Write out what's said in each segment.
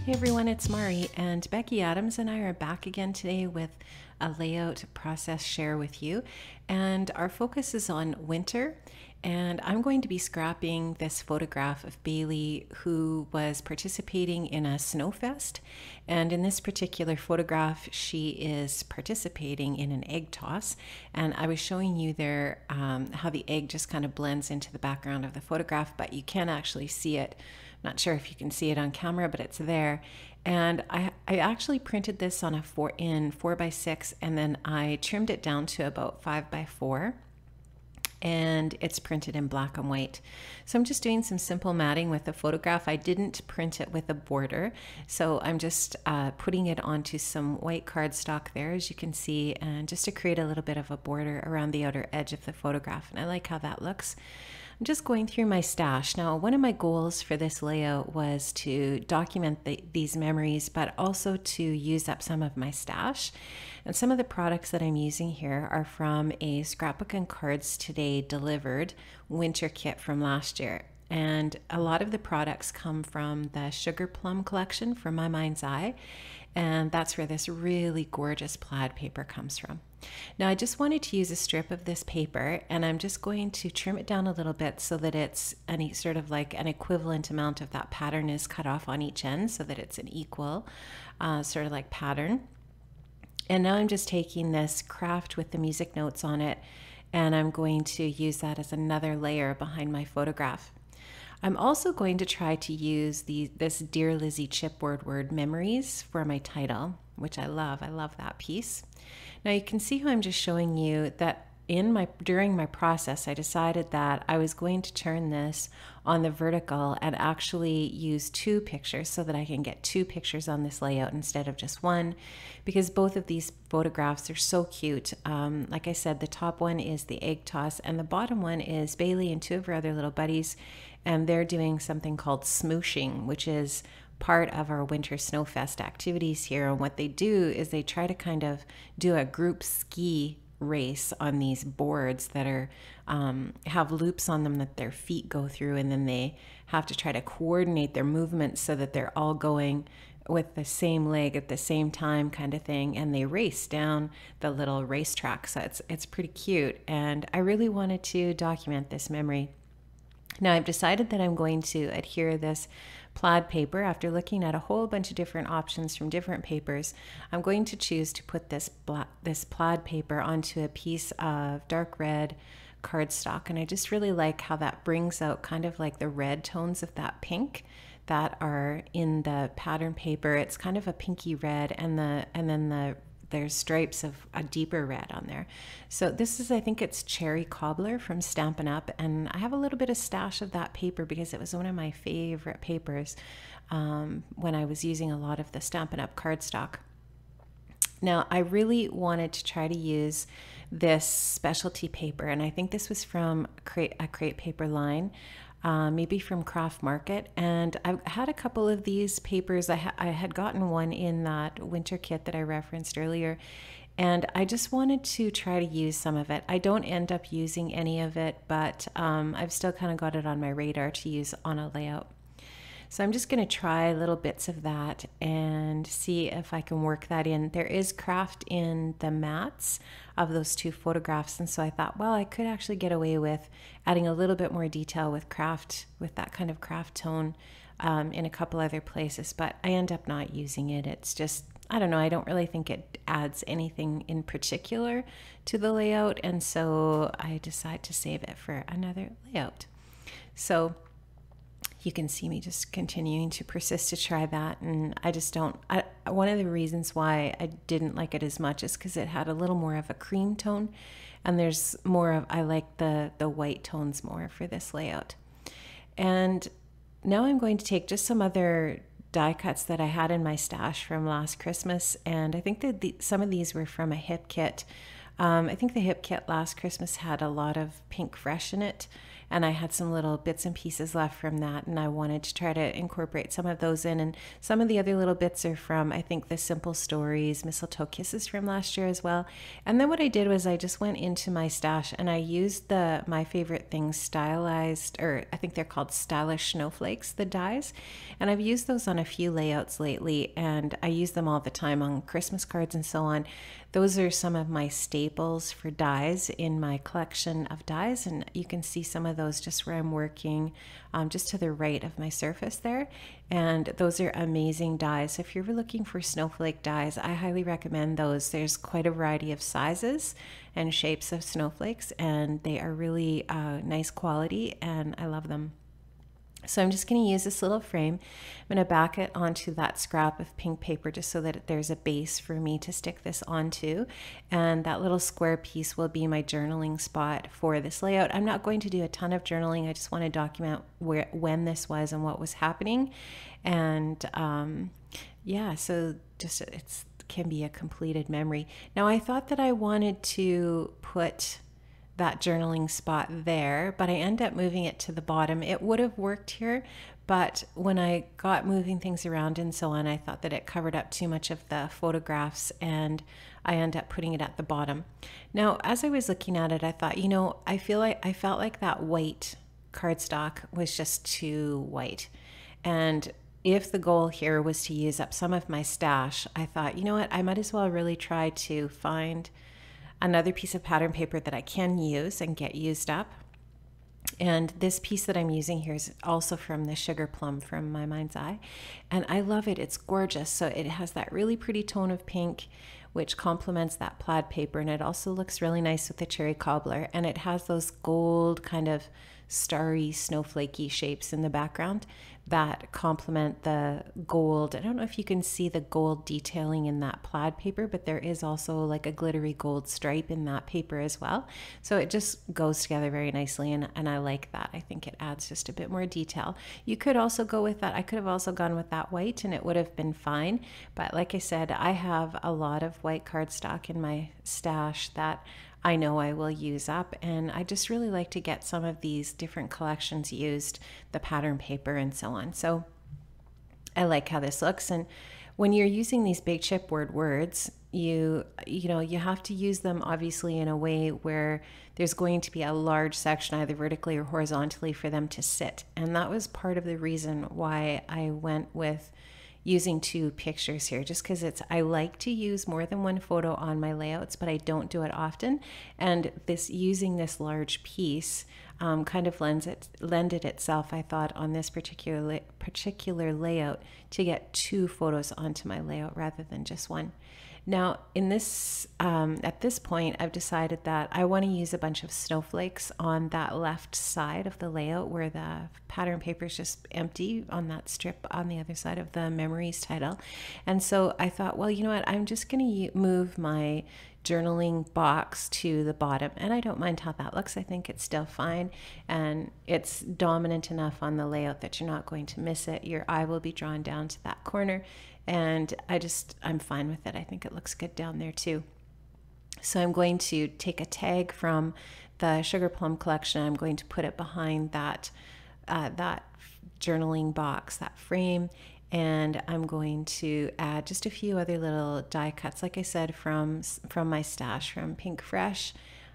Hey everyone, it's Mari, and Becky Adams and I are back again today with a layout process share with you. And our focus is on winter, and I'm going to be scrapping this photograph of Bailey, who was participating in a snowfest. And in this particular photograph, she is participating in an egg toss. And I was showing you there how the egg just kind of blends into the background of the photograph, but you can actually see it. Not sure if you can see it on camera, but it's there. And I actually printed this on a 4x6, and then I trimmed it down to about 5x4, and it's printed in black and white. So I'm just doing some simple matting with the photograph. I didn't print it with a border, so I'm just putting it onto some white cardstock there, as you can see, and just to create a little bit of a border around the outer edge of the photograph. And I like how that looks. I'm just going through my stash. Now, one of my goals for this layout was to document these memories, but also to use up some of my stash. And some of the products that I'm using here are from a Scrapbooking Cards Today delivered winter kit from last year. And a lot of the products come from the Sugar Plum collection from My Mind's Eye. And that's where this really gorgeous plaid paper comes from. Now I just wanted to use a strip of this paper, and I'm just going to trim it down a little bit so that it's any sort of like an equivalent amount of that pattern is cut off on each end, so that it's an equal sort of like pattern. And now I'm just taking this craft with the music notes on it, and I'm going to use that as another layer behind my photograph. I'm also going to try to use this Dear Lizzie chipboard word memories for my title, which I love. I love that piece. Now you can see how I'm just showing you that during my process, I decided that I was going to turn this on the vertical and actually use two pictures so that I can get two pictures on this layout instead of just one, because both of these photographs are so cute. Like I said, the top one is the egg toss, and the bottom one is Bailey and two of her other little buddies, and they're doing something called smooshing, which is part of our winter snowfest activities here. And what they do is they try to kind of do a group ski race on these boards that are have loops on them that their feet go through, and then they have to try to coordinate their movements so that they're all going with the same leg at the same time, kind of thing, and they race down the little racetrack. So it's pretty cute, and I really wanted to document this memory. Now I've decided that I'm going to adhere this plaid paper. After looking at a whole bunch of different options from different papers, I'm going to choose to put this plaid paper onto a piece of dark red cardstock, and I just really like how that brings out kind of like the red tones of that pink that are in the pattern paper. It's kind of a pinky red, and then there's stripes of a deeper red on there. So this is, I think it's Cherry Cobbler from Stampin' Up! And I have a little bit of stash of that paper because it was one of my favorite papers when I was using a lot of the Stampin' Up! Cardstock. Now, I really wanted to try to use this specialty paper, and I think this was from a Crate Paper line, maybe from Craft Market. And I've had a couple of these papers. I had gotten one in that winter kit that I referenced earlier, and I just wanted to try to use some of it. I don't end up using any of it, but I've still kind of got it on my radar to use on a layout. So I'm just going to try little bits of that and see if I can work that in. There is craft in the mats of those two photographs, and so I thought, well, I could actually get away with adding a little bit more detail with craft, with that kind of craft tone in a couple other places, but I end up not using it. It's just, I don't know, I don't really think it adds anything in particular to the layout, and so I decide to save it for another layout. So you can see me just continuing to persist to try that, and I just don't, one of the reasons why I didn't like it as much is because it had a little more of a cream tone, and there's more of, I like the white tones more for this layout. And now I'm going to take just some other die cuts that I had in my stash from last Christmas, and I think that some of these were from a hip kit. I think the hip kit last Christmas had a lot of Pink Fresh in it, and I had some little bits and pieces left from that, and I wanted to try to incorporate some of those in. And some of the other little bits are from, I think, the Simple Stories Mistletoe Kisses from last year as well. And then what I did was I just went into my stash and I used the My Favorite Things stylized, or I think they're called stylish snowflakes, the dies. And I've used those on a few layouts lately, and I use them all the time on Christmas cards and so on. Those are some of my staples for dies in my collection of dies, and you can see some of those just where I'm working, just to the right of my surface there. And those are amazing dies. So if you're looking for snowflake dies, I highly recommend those. There's quite a variety of sizes and shapes of snowflakes, and they are really nice quality, and I love them. So I'm just going to use this little frame. I'm going to back it onto that scrap of pink paper just so that there's a base for me to stick this onto. And that little square piece will be my journaling spot for this layout. I'm not going to do a ton of journaling. I just want to document when this was and what was happening. And yeah, so just it can be a completed memory. Now I thought that I wanted to put that journaling spot there, but I end up moving it to the bottom. It would have worked here, but when I got moving things around and so on, I thought that it covered up too much of the photographs, and I end up putting it at the bottom. Now, as I was looking at it, I thought, you know, I felt like that white cardstock was just too white. And if the goal here was to use up some of my stash, I thought, you know what, I might as well really try to find another piece of pattern paper that I can use and get used up. And this piece that I'm using here is also from the Sugar Plum from My Mind's Eye. And I love it. It's gorgeous. So it has that really pretty tone of pink, which complements that plaid paper. And it also looks really nice with the cherry cobbler. And it has those gold kind of starry, snowflakey shapes in the background that complement the gold. I don't know if you can see the gold detailing in that plaid paper, but there is also like a glittery gold stripe in that paper as well. So it just goes together very nicely, and I like that. I think it adds just a bit more detail. You could also go with that. I could have also gone with that white and it would have been fine. But like I said, I have a lot of white cardstock in my stash that I know I will use up, and I just really like to get some of these different collections used, the pattern paper and so on. So I like how this looks. And when you're using these big chipboard words, you have to use them obviously in a way where there's going to be a large section either vertically or horizontally for them to sit. And that was part of the reason why I went with using two pictures here, just because I like to use more than one photo on my layouts, but I don't do it often. And using this large piece kind of lended itself, I thought, on this particular layout to get two photos onto my layout rather than just one. Now, in this at this point, I've decided that I want to use a bunch of snowflakes on that left side of the layout where the pattern paper is just empty on that strip on the other side of the memories title. And so I thought, well, you know what, I'm just going to move my journaling box to the bottom, and I don't mind how that looks. I think it's still fine, and it's dominant enough on the layout that you're not going to miss it. Your eye will be drawn down to that corner, and I'm fine with it. I think it looks good down there too. So I'm going to take a tag from the Sugar Plum collection. I'm going to put it behind that journaling box, that frame, and I'm going to add just a few other little die cuts, like I said, from my stash, from Pink Fresh,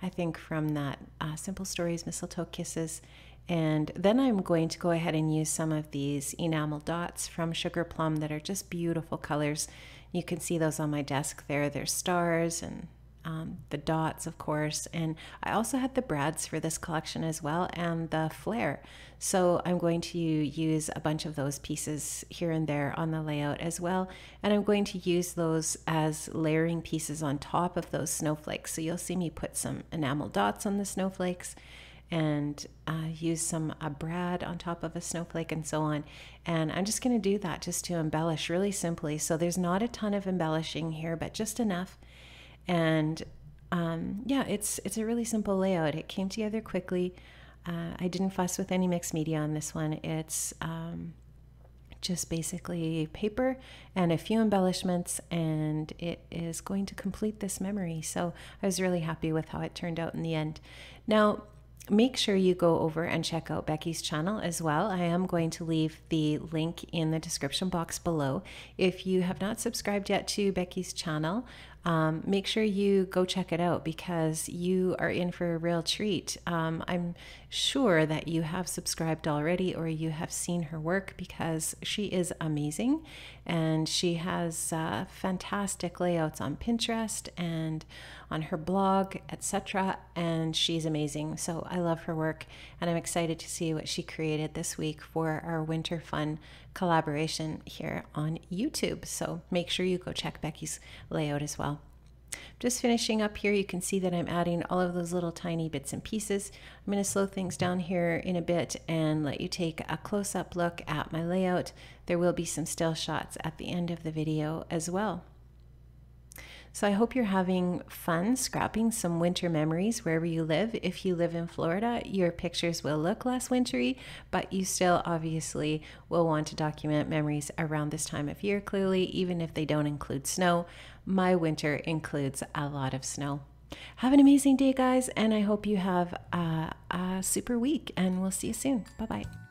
I think from that Simple Stories Mistletoe Kisses. And then I'm going to go ahead and use some of these enamel dots from Sugar Plum that are just beautiful colors. You can see those on my desk there. They're stars and the dots, of course. And I also had the brads for this collection as well, and the flare. So I'm going to use a bunch of those pieces here and there on the layout as well. And I'm going to use those as layering pieces on top of those snowflakes. So you'll see me put some enamel dots on the snowflakes and use a brad on top of a snowflake and so on. And I'm just going to do that just to embellish really simply. So there's not a ton of embellishing here, but just enough. And yeah, it's a really simple layout. It came together quickly. I didn't fuss with any mixed media on this one. It's just basically paper and a few embellishments, and it is going to complete this memory. So I was really happy with how it turned out in the end. Now, make sure you go over and check out Becky's channel as well. I am going to leave the link in the description box below. If you have not subscribed yet to Becky's channel, make sure you go check it out because you are in for a real treat. I'm sure that you have subscribed already or you have seen her work because she is amazing, and she has fantastic layouts on Pinterest and on her blog, etc. And she's amazing. So I love her work, and I'm excited to see what she created this week for our winter fun collaboration here on YouTube. So make sure you go check Becky's layout as well. Just finishing up here, you can see that I'm adding all of those little tiny bits and pieces. I'm going to slow things down here in a bit and let you take a close-up look at my layout. There will be some still shots at the end of the video as well. So I hope you're having fun scrapping some winter memories wherever you live. If you live in Florida, your pictures will look less wintry, but you still obviously will want to document memories around this time of year clearly, even if they don't include snow. My winter includes a lot of snow. Have an amazing day, guys, and I hope you have a super week, and we'll see you soon. Bye-bye.